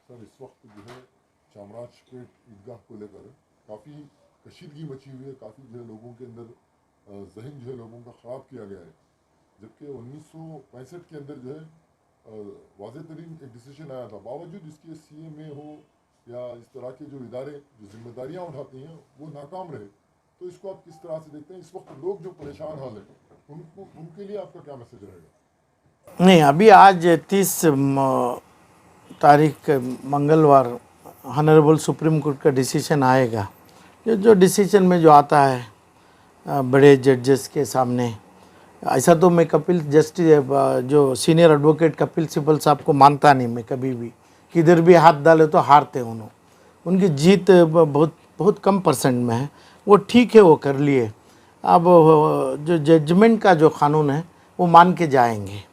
Sir इस वक्त जो है चामराजपेट ईदगाह को लेकर काफ़ी कशीदगी मची हुई है, काफ़ी जो है लोगों के अंदर जहन जो है लोगों का ख़राब किया गया है। जबकि 1965 के अंदर जो है वाज़ेह तरीन एक डिसीजन आया था, बावजूद इसके CMA हो या इस तरह के जो इदारे जो जिम्मेदारियाँ उठाती हैं वो नाकाम रहे। तो इसको आप किस तरह से देखते हैं? इस वक्त लोग जो परेशान हाल है उनके लिए आपका क्या मैसेज रहेगा? नहीं, अभी आज 30 तारीख मंगलवार ऑनरेबल सुप्रीम कोर्ट का डिसीजन आएगा। जो डिसीजन में जो आता है बड़े जजेस के सामने, ऐसा तो मैं कपिल जस्टिस जो सीनियर एडवोकेट कपिल सिब्बल साहब को मानता नहीं मैं कभी भी, किधर भी हाथ डाले तो हारते उन्होंने। उनकी जीत बहुत कम परसेंट में है, वो ठीक है, वो कर लिए। अब जो जजमेंट का जो कानून है वो मान के जाएंगे,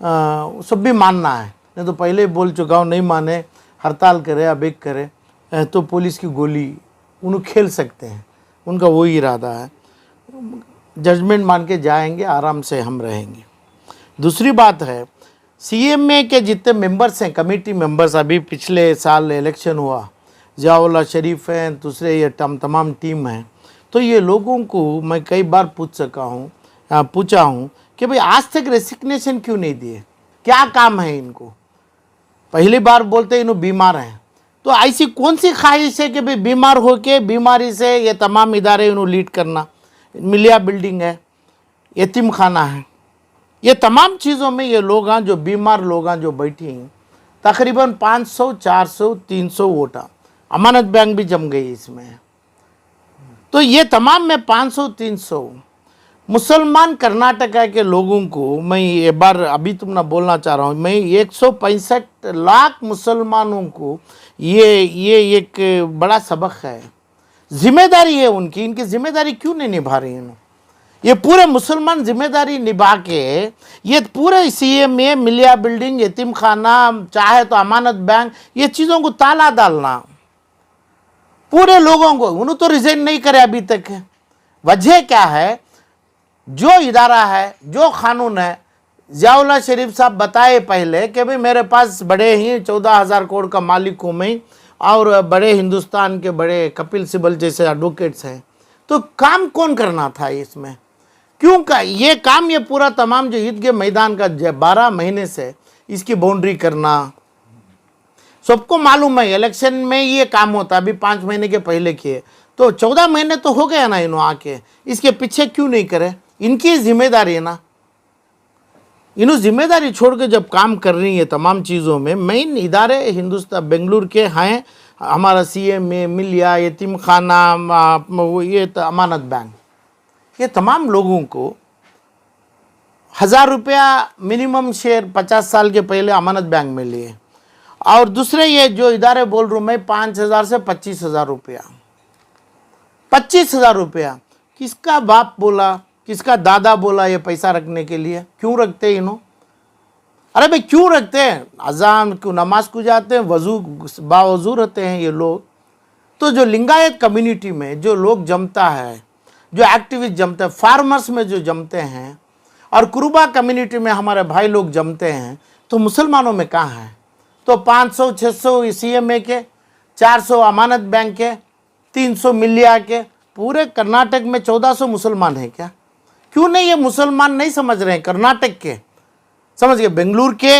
सब भी मानना है। नहीं तो पहले ही बोल चुका हूँ, नहीं माने हड़ताल करे या बेक करे तो पुलिस की गोली उन्हें खेल सकते हैं, उनका वही इरादा है। जजमेंट मान के जाएंगे, आराम से हम रहेंगे। दूसरी बात है, CMA के जितने मेंबर्स हैं, कमेटी मेंबर्स, अभी पिछले साल इलेक्शन हुआ, जियाउल्लाह शरीफ हैं, दूसरे ये तमाम टीम हैं। तो ये लोगों को मैं कई बार पूछा हूँ कि भाई आज तक रेसिग्नेशन क्यों नहीं दिए, क्या काम है इनको? पहली बार बोलते इन्हों बीमार हैं, तो ऐसी कौन सी ख्वाहिश है कि भाई बीमार होके बीमारी से ये तमाम इदारे इन्हों लीड करना? मिलिया बिल्डिंग है, यतीम खाना है, ये तमाम चीज़ों में ये लोग हैं जो बीमार लोग हैं जो बैठी हैं। तकरीबन 500, 400, 300 वोटा, अमानत बैंक भी जम गई इसमें। तो ये तमाम में 500, 300 मुसलमान कर्नाटका के लोगों को मैं ये बार अभी तुमने बोलना चाह रहा हूँ, मैं 165 लाख मुसलमानों को ये एक बड़ा सबक है, जिम्मेदारी है उनकी। इनकी जिम्मेदारी क्यों नहीं निभा रही हैं? ये पूरे मुसलमान जिम्मेदारी निभा के ये पूरे CMA, मिलिया बिल्डिंग, यतीम खाना, चाहे तो अमानत बैंक, ये चीज़ों को ताला डालना पूरे लोगों को, उन्होंने तो रिजाइन नहीं करे अभी तक है। वजह क्या है? जो इदारा है, जो कानून है, जियाउल्लाह शरीफ साहब बताए पहले कि भाई मेरे पास बड़े ही 14,000 करोड़ का मालिक हूँ मैं, और बड़े हिंदुस्तान के बड़े कपिल सिब्बल जैसे एडवोकेट्स हैं। तो काम कौन करना था इसमें? क्यों का ये काम, ये पूरा तमाम जो ईदगाह मैदान का 12 महीने से इसकी बाउंड्री करना, सबको मालूम है इलेक्शन में ये काम होता। अभी 5 महीने के पहले किए तो 14 महीने तो हो गया ना इन्हों आके, इसके पीछे क्यों नहीं करे? इनकी जिम्मेदारी है ना, इन्हों जिम्मेदारी छोड़ के जब काम कर रही है तमाम चीज़ों में। मेन इदारे हिंदुस्तान बेंगलुरु के हैं, हमारा CMA, मिलिया, यतीम खाना, ये अमानत बैंक, ये तमाम लोगों को 1000 रुपया मिनिमम शेयर 50 साल के पहले अमानत बैंक में लिए। और दूसरे ये जो इदारे बोल रहा हूँ मैं, 5,000 से 25,000 रुपया, 25,000 रुपया किसका बाप बोला, किसका दादा बोला ये पैसा रखने के लिए? क्यों रखते इन्हों? अरे भाई क्यों रखते हैं? अजान को, नमाज को जाते हैं, वजू बावजू रहते हैं ये लोग। तो जो लिंगायत कम्युनिटी में जो लोग जमता है, जो एक्टिविस्ट जमते हैं, फार्मर्स में जो जमते हैं, और कुरुबा कम्युनिटी में हमारे भाई लोग जमते हैं, तो मुसलमानों में कहाँ है? तो 500, 600 CMA के, 400 अमानत बैंक के, 300 मिलिया के, पूरे कर्नाटक में 1400 मुसलमान हैं क्या? क्यों नहीं ये मुसलमान नहीं समझ रहे हैं? कर्नाटक के समझ गए, बेंगलुरु के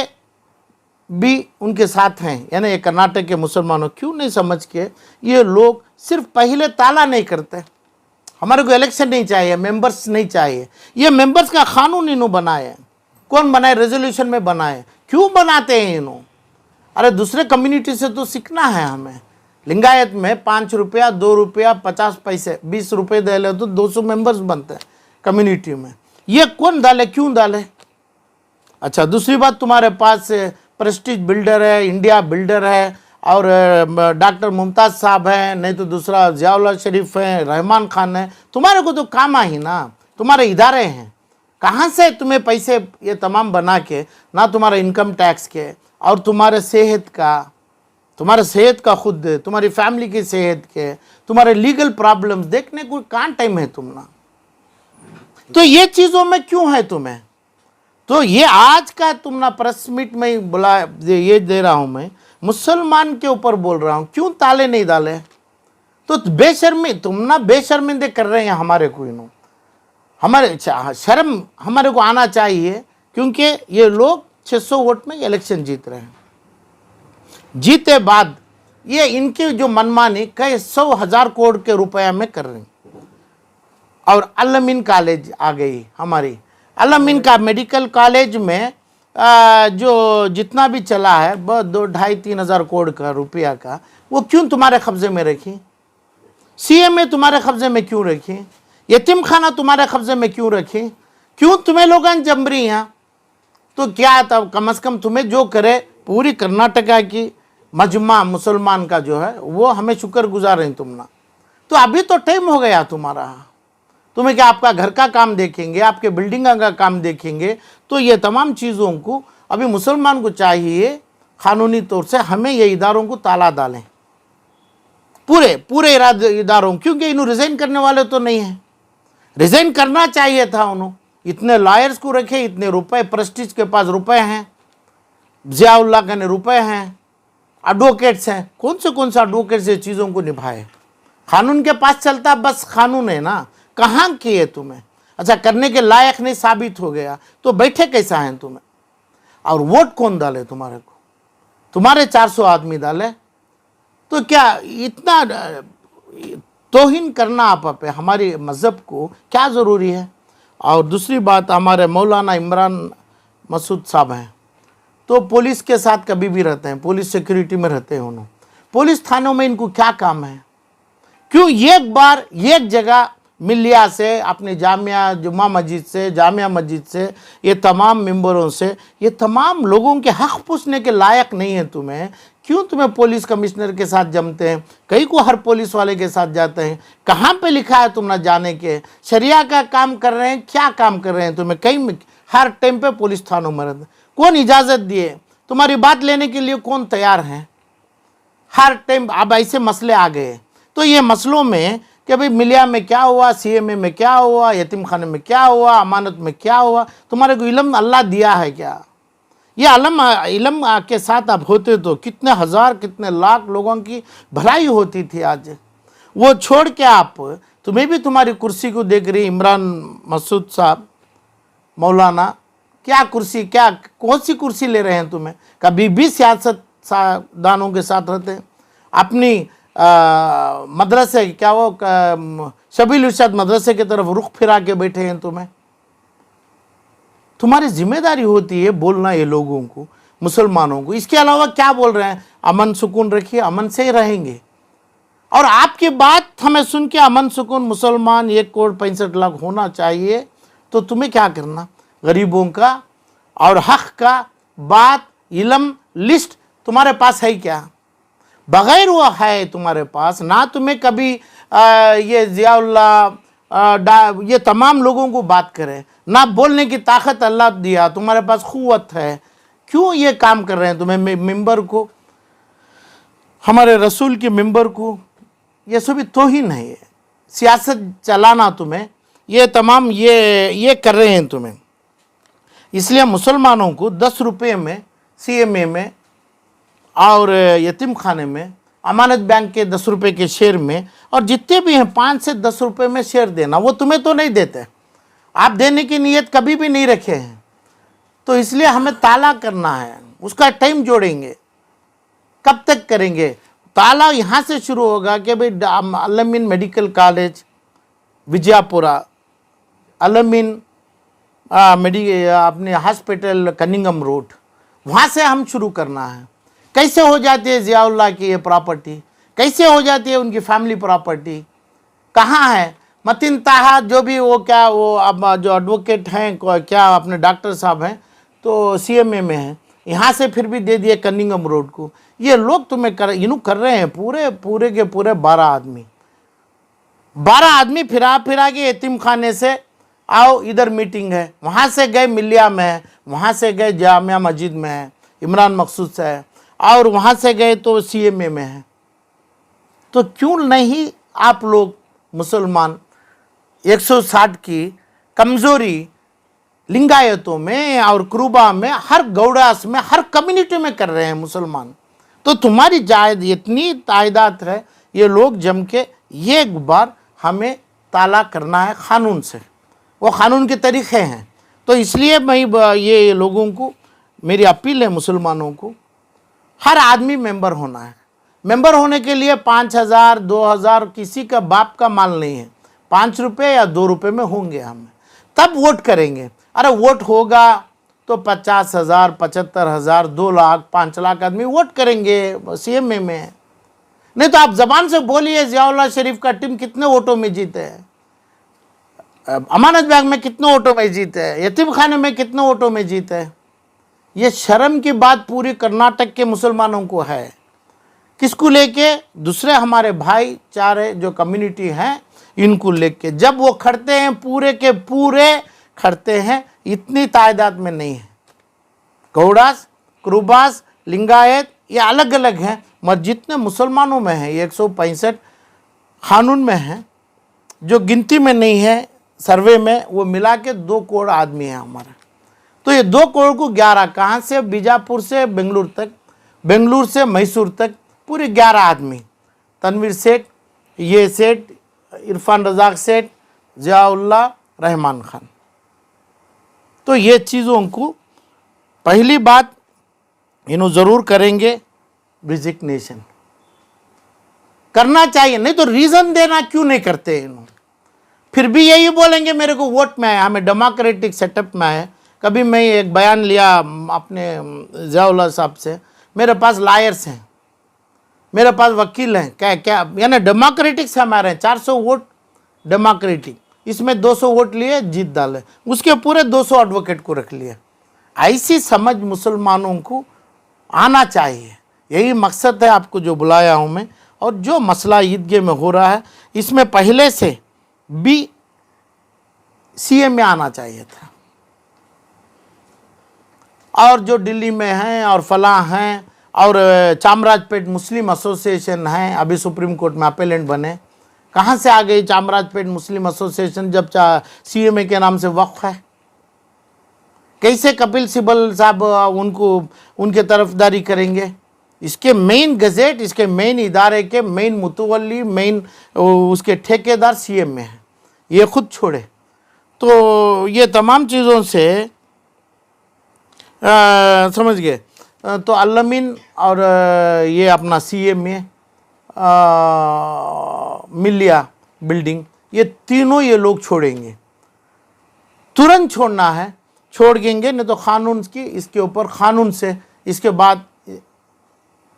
भी उनके साथ हैं, यानी ये कर्नाटक के मुसलमानों, क्यों नहीं समझ के ये लोग सिर्फ पहले ताला नहीं करते? हमारे को इलेक्शन नहीं चाहिए, मेंबर्स नहीं चाहिए। ये मेंबर्स का कानून इन्हों बनाए, कौन बनाए? रेजोल्यूशन में बनाए। क्यों बनाते हैं इन्हों? अरे दूसरे कम्युनिटी से तो सीखना है हमें। लिंगायत में 5 रुपया, 2 रुपया, 50 पैसे, 20 रुपये दे ले तो 200 मेंबर्स बनते हैं कम्युनिटी में। ये कौन डाले, क्यों डाले? अच्छा, दूसरी बात, तुम्हारे पास प्रेस्टीज बिल्डर है, इंडिया बिल्डर है, और डॉक्टर मुमताज़ साहब हैं, नहीं तो दूसरा जियाउल्लाह शरीफ है, रहमान खान है। तुम्हारे को तो काम ही ना, तुम्हारे इदारे हैं, कहाँ से तुम्हें पैसे ये तमाम बना के ना, तुम्हारे इनकम टैक्स के और तुम्हारे सेहत का खुद, तुम्हारी फैमिली की सेहत के, तुम्हारे लीगल प्रॉब्लम्स देखने को कहाँ टाइम है तुम ना? तो ये चीज़ों में क्यों है तुम्हें? तो ये आज का तुम ना प्रेस मीट में बुला ये दे रहा हूँ मैं मुसलमान के ऊपर बोल रहा हूँ, क्यों ताले नहीं डाले? तो बेशर्मी, तुम ना बेशर्मिंदे कर रहे हैं हमारे को। इन्हों हमारे शर्म हमारे को आना चाहिए, क्योंकि ये लोग 600 वोट में इलेक्शन जीत रहे हैं। जीते बाद ये इनकी जो मनमानी कई 100,000 करोड़ के रुपया में कर रहे हैं। और अल-अमीन कॉलेज आ गई हमारी, अल-अमीन का मेडिकल कॉलेज में जो जितना भी चला है 2-2.5-3 हज़ार करोड़ का रुपया का, वो क्यों तुम्हारे कब्जे में रखी? सीएमए तुम्हारे कब्जे में क्यों रखी? यतीम खाना तुम्हारे कब्जे में क्यों रखी? क्यों तुम्हें लोग जमरी हैं? तो क्या तब कम से कम तुम्हें जो करे, पूरी कर्नाटका की मजमा मुसलमान का जो है वो हमें शुक्रगुजार हैं तुम ना। तो अभी तो टाइम हो गया तुम्हारा, तुम्हें क्या आपका घर का काम देखेंगे, आपके बिल्डिंग का काम देखेंगे? तो ये तमाम चीज़ों को अभी मुसलमान को चाहिए कानूनी तौर से हमें ये इदारों को ताला डालें, पूरे इदारों, क्योंकि इन्हों रिज़ाइन करने वाले तो नहीं हैं। रिज़ाइन करना चाहिए था उन्होंने, इतने लॉयर्स को रखे, इतने रुपए, प्रेस्टीज के पास रुपए हैं, ज़ियाउल्लाह के रुपए हैं, एडवोकेट्स हैं, कौन से एडवोकेट्स ये चीज़ों को निभाए? कानून के पास चलता, बस कानून है ना, कहाँ किए तुम्हें? अच्छा, करने के लायक नहीं साबित हो गया तो बैठे कैसा हैं तुम्हें? और वोट कौन डाले तुम्हारे को? तुम्हारे 400 आदमी डाले, तो क्या इतना तौहीन करना आप पे हमारे मज़हब को क्या ज़रूरी है? और दूसरी बात, हमारे मौलाना इमरान मसूद साहब हैं, तो पुलिस के साथ कभी भी रहते हैं, पुलिस सिक्योरिटी में रहते हैं उन्होंने, पुलिस थानों में इनको क्या काम है? क्यों एक बार एक जगह मिलिया से, अपनी जामिया जुम्मा मस्जिद से, जामिया मस्जिद से, ये तमाम मेंबरों से, ये तमाम लोगों के हक़ पूछने के लायक नहीं है तुम्हें? क्यों तुम्हें पुलिस कमिश्नर के साथ जमते हैं? कई को हर पुलिस वाले के साथ जाते हैं। कहाँ पे लिखा है तुम ना जाने के? शरिया का काम कर रहे हैं, क्या काम कर रहे हैं तुम्हें? कहीं हर टाइम पे पुलिस थानों में रहते, कौन इजाज़त दिए? तुम्हारी बात लेने के लिए कौन तैयार है? हर टाइम अब ऐसे मसले आ गए। तो ये मसलों में कि भाई मिलिया में क्या हुआ, सीएमए में क्या हुआ, यतीम खाने में क्या हुआ, अमानत में क्या हुआ, तुम्हारे को इल्म अल्लाह दिया है क्या? ये इल्म के साथ आप होते तो कितने हज़ार कितने लाख लोगों की भलाई होती थी। आज वो छोड़ के आप, तुम्हें भी तुम्हारी कुर्सी को देख रही इमरान मसूद साहब मौलाना, क्या कुर्सी, क्या कौन सी कुर्सी ले रहे हैं तुम्हें? कभी भी सियासतदानों के साथ रहते हैं, अपनी मदरसे क्या वो शबील इरशाद मदरसे की तरफ रुख फिरा के बैठे हैं तुम्हें। तुम्हारी जिम्मेदारी होती है बोलना ये लोगों को, मुसलमानों को। इसके अलावा क्या बोल रहे हैं? अमन सुकून रखिए, अमन से ही रहेंगे। और आपकी बात हमें सुन के अमन सुकून मुसलमान 1,65,00,000 होना चाहिए, तो तुम्हें क्या करना? गरीबों का और हक का बात, इल्म, लिस्ट तुम्हारे पास है क्या? बगैर वो है तुम्हारे पास ना, तुम्हें कभी ये ज़ियाउल्लाह ये तमाम लोगों को बात करें ना, बोलने की ताकत अल्लाह दिया, तुम्हारे पास क़ुव्वत है, क्यों ये काम कर रहे हैं? तुम्हें मिंबर को, हमारे रसूल के मिंबर को, ये सभी तौहीन है। ये सियासत चलाना तुम्हें, ये तमाम ये कर रहे हैं तुम्हें। इसलिए मुसलमानों को 10 रुपये में सीएमए में और यतीम खाने में, अमानत बैंक के 10 रुपये के शेयर में, और जितने भी हैं 5 से 10 रुपये में शेयर देना, वो तुम्हें तो नहीं देते, आप देने की नीयत कभी भी नहीं रखे हैं। तो इसलिए हमें ताला करना है, उसका टाइम जोड़ेंगे। कब तक करेंगे? ताला यहाँ से शुरू होगा कि भाई अल-अमीन मेडिकल कॉलेज विजयपुरा, अल-अमीन अपने हॉस्पिटल कनिंगम रोड, वहाँ से हम शुरू करना है। कैसे हो जाती है ज़ियाउल्लाह की ये प्रॉपर्टी? कैसे हो जाती है उनकी फैमिली प्रॉपर्टी? कहाँ है? मतिन ताहा जो भी वो क्या वो अब जो एडवोकेट हैं, क्या अपने डॉक्टर साहब हैं, तो सीएमए में हैं, यहाँ से फिर भी दे दिए कनिंगम रोड को। ये लोग तुम्हें कर रहे हैं, पूरे के पूरे 12 आदमी फिरा के यतीम खाने से आओ, इधर मीटिंग है, वहाँ से गए मिलिया में है, वहाँ से गए जामिया मस्जिद में है, इमरान मकसूद से है, और वहाँ से गए तो सीएमए में है। तो क्यों नहीं आप लोग मुसलमान 160 की कमज़ोरी लिंगायतों में और क्रूबा में, हर गौड़ास में, हर कम्युनिटी में कर रहे हैं मुसलमान? तो तुम्हारी जायद इतनी तायदाद है, ये लोग जम के एक बार हमें ताला करना है क़ानून से, वो क़ानून के तरीक़े हैं। तो इसलिए मैं ये लोगों को मेरी अपील है, मुसलमानों को, हर आदमी मेंबर होना है। मेंबर होने के लिए 5,000 2,000 किसी का बाप का माल नहीं है, 5 रुपये या 2 रुपये में होंगे हम, तब वोट करेंगे। अरे वोट होगा तो 50,000 75,000 2 लाख 5 लाख आदमी वोट करेंगे CMA में। नहीं तो आप जबान से बोलिए ज़ियाउल्लाह शरीफ का टीम कितने वोटों में जीते हैं, अमानत बाग में कितने वोटों में जीते हैं, यतीम खाने में कितने वोटों में जीते हैं। ये शर्म की बात पूरी कर्नाटक के मुसलमानों को है। किसको लेके? दूसरे हमारे भाईचारे जो कम्युनिटी हैं इनको लेके। जब वो खड़ते हैं पूरे के पूरे खड़ते हैं, इतनी तादाद में नहीं है। गौड़ास, क्रूबास, लिंगायत ये अलग अलग हैं, मगर जितने मुसलमानों में हैं 165 क़ानून में हैं, जो गिनती में नहीं है सर्वे में, वो मिला के 2 करोड़ आदमी हैं हमारा। तो ये 2 करोड़ को 11 कहाँ से? बीजापुर से बेंगलुरु तक, बेंगलुरु से मैसूर तक पूरे 11 आदमी, तनवीर सेठ, ये सेठ, इरफान रज़ाक सेठ, ज़ियाउल्लाह, रहमान खान। तो ये चीज़ों को पहली बात इन्हों ज़रूर करेंगे, रिजिग्नेशन करना चाहिए। नहीं तो रीज़न देना क्यों नहीं करते इन्हों? फिर भी यही बोलेंगे मेरे को वोट में आया, हमें डेमोक्रेटिक सेटअप में आया। कभी मैं एक बयान लिया अपने ज़ियाउल्लाह साहब से, मेरे पास लायर्स हैं, मेरे पास वकील हैं, क्या क्या यानी डेमोक्रेटिक से हमारे 400 वोट डेमोक्रेटिक, इसमें 200 वोट लिए जीत डाले, उसके पूरे 200 एडवोकेट को रख लिया। ऐसी समझ मुसलमानों को आना चाहिए। यही मकसद है आपको जो बुलाया हूँ मैं। और जो मसला ईदगाह में हो रहा है, इसमें पहले से भी CMA आना चाहिए था। और जो दिल्ली में हैं और फलां हैं, और चामराजपेट मुस्लिम एसोसिएशन हैं, अभी सुप्रीम कोर्ट में अपेलेंट बने। कहाँ से आ गई चामराजपेट मुस्लिम एसोसिएशन जब CMA के नाम से वक्फ है? कैसे कपिल सिब्बल साहब उनको उनके तरफदारी करेंगे? इसके मेन गज़ेट, इसके मेन इदारे के मेन मुतवल्ली, मेन उसके ठेकेदार CMA है, ये खुद छोड़े। तो ये तमाम चीज़ों से समझ गए। तो अल-अमीन और ये अपना CMA, मिलिया बिल्डिंग, ये तीनों ये लोग छोड़ेंगे, तुरंत छोड़ना है, छोड़ देंगे। नहीं तो क़ानून की इसके ऊपर क़ानून से इसके बाद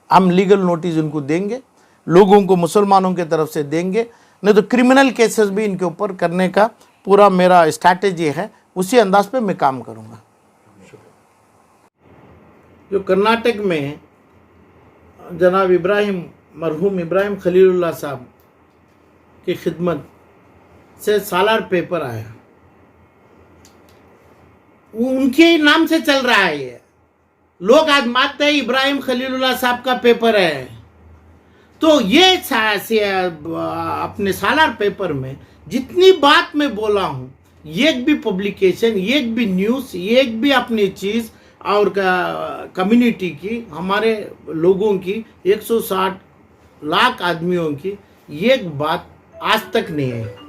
हम लीगल नोटिस उनको देंगे, लोगों को मुसलमानों की तरफ से देंगे। नहीं तो क्रिमिनल केसेस भी इनके ऊपर करने का पूरा मेरा स्ट्रैटेजी है, उसी अंदाज पे मैं काम करूँगा। जो कर्नाटक में जनाब इब्राहिम, मरहूम इब्राहिम खलीलुल्लाह साहब की खिदमत से सालार पेपर आया, उनके नाम से चल रहा है। ये लोग आज मानते हैं इब्राहिम खलीलुल्लाह साहब का पेपर है। तो ये अपने सालार पेपर में जितनी बात मैं बोला हूँ, एक भी पब्लिकेशन, एक भी न्यूज़, एक भी अपनी चीज़ और कम्युनिटी की, हमारे लोगों की 160 लाख आदमियों की एक बात आज तक नहीं है।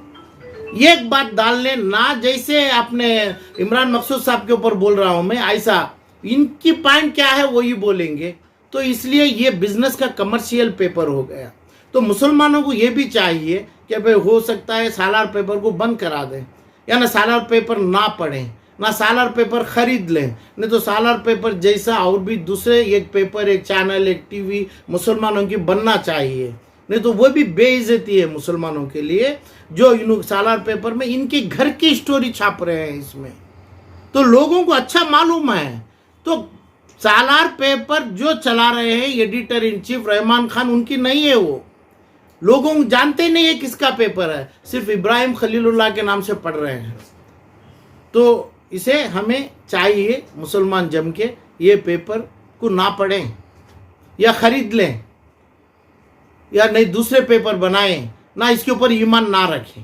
एक बात डालने ना, जैसे अपने इमरान मकसूद साहब के ऊपर बोल रहा हूँ मैं, ऐसा इनकी पॉइंट क्या है वही बोलेंगे। तो इसलिए ये बिजनेस का कमर्शियल पेपर हो गया। तो मुसलमानों को ये भी चाहिए कि भाई हो सकता है सालार पेपर को बंद करा दें, या ना सालार पेपर ना पढ़ें, ना सालार पेपर खरीद लें। नहीं तो सालार पेपर जैसा और भी दूसरे एक पेपर, एक चैनल, एक टीवी मुसलमानों की बनना चाहिए। नहीं तो वो भी बेइज्जती है मुसलमानों के लिए, जो इन सालार पेपर में इनके घर की स्टोरी छाप रहे हैं इसमें। तो लोगों को अच्छा मालूम है। तो सालार पेपर जो चला रहे हैं editor in chief Rahman Khan, उनकी नहीं है। वो लोगों को जानते नहीं है किसका पेपर है, सिर्फ इब्राहिम खलीलुल्लाह के नाम से पढ़ रहे हैं। तो इसे हमें चाहिए मुसलमान जम के ये पेपर को ना पढ़ें, या खरीद लें, या नहीं दूसरे पेपर बनाएं, ना इसके ऊपर ईमान ना रखें।